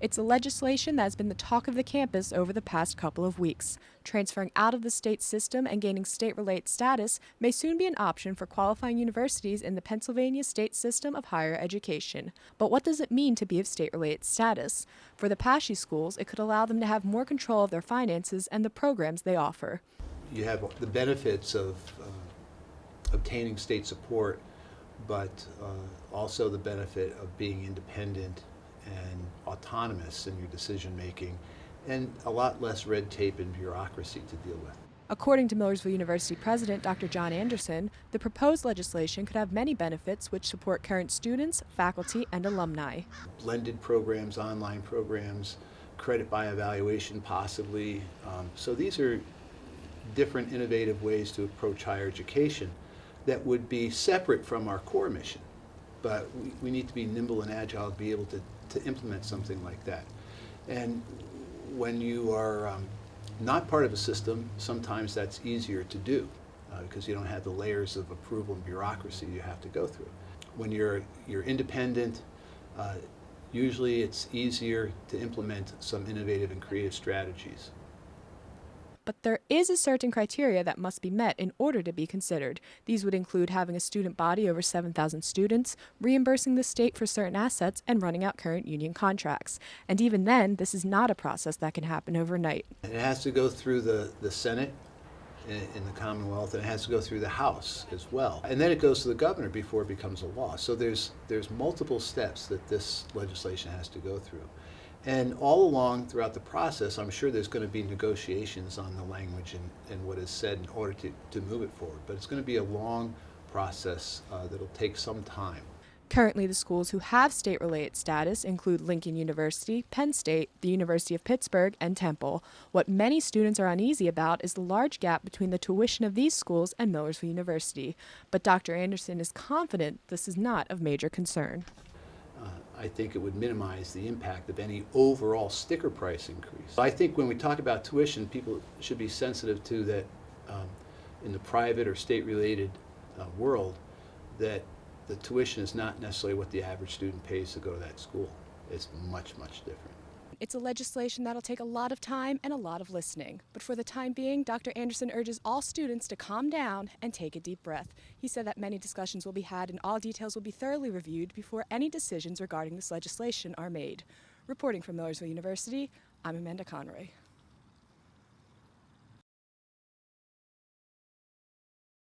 It's a legislation that has been the talk of the campus over the past couple of weeks. Transferring out of the state system and gaining state-related status may soon be an option for qualifying universities in the Pennsylvania state system of higher education. But what does it mean to be of state-related status? For the PASSHE schools, it could allow them to have more control of their finances and the programs they offer. You have the benefits of obtaining state support, but also the benefit of being independent and autonomous in your decision making, and a lot less red tape and bureaucracy to deal with. According to Millersville University President Dr. John Anderson, the proposed legislation could have many benefits which support current students, faculty, and alumni. Blended programs, online programs, credit by evaluation possibly. So these are different innovative ways to approach higher education that would be separate from our core mission. But we need to be nimble and agile to be able to implement something like that. And when you are not part of a system, sometimes that's easier to do because you don't have the layers of approval and bureaucracy you have to go through. When you're independent, usually it's easier to implement some innovative and creative strategies. But there is a certain criteria that must be met in order to be considered. These would include having a student body over 7,000 students, reimbursing the state for certain assets, and running out current union contracts. And even then, this is not a process that can happen overnight. It has to go through the Senate in the Commonwealth, and it has to go through the House as well. And then it goes to the governor before it becomes a law. So there's multiple steps that this legislation has to go through. And all along throughout the process, I'm sure there's going to be negotiations on the language and what is said in order to move it forward. But it's going to be a long process that'll take some time. Currently, the schools who have state-related status include Lincoln University, Penn State, the University of Pittsburgh, and Temple. What many students are uneasy about is the large gap between the tuition of these schools and Millersville University. But Dr. Anderson is confident this is not of major concern. I think it would minimize the impact of any overall sticker price increase. I think when we talk about tuition, people should be sensitive to that in the private or state-related world, that the tuition is not necessarily what the average student pays to go to that school. It's much, much different. It's a legislation that'll take a lot of time and a lot of listening. But for the time being, Dr. Anderson urges all students to calm down and take a deep breath. He said that many discussions will be had and all details will be thoroughly reviewed before any decisions regarding this legislation are made. Reporting from Millersville University, I'm Amanda Conroy.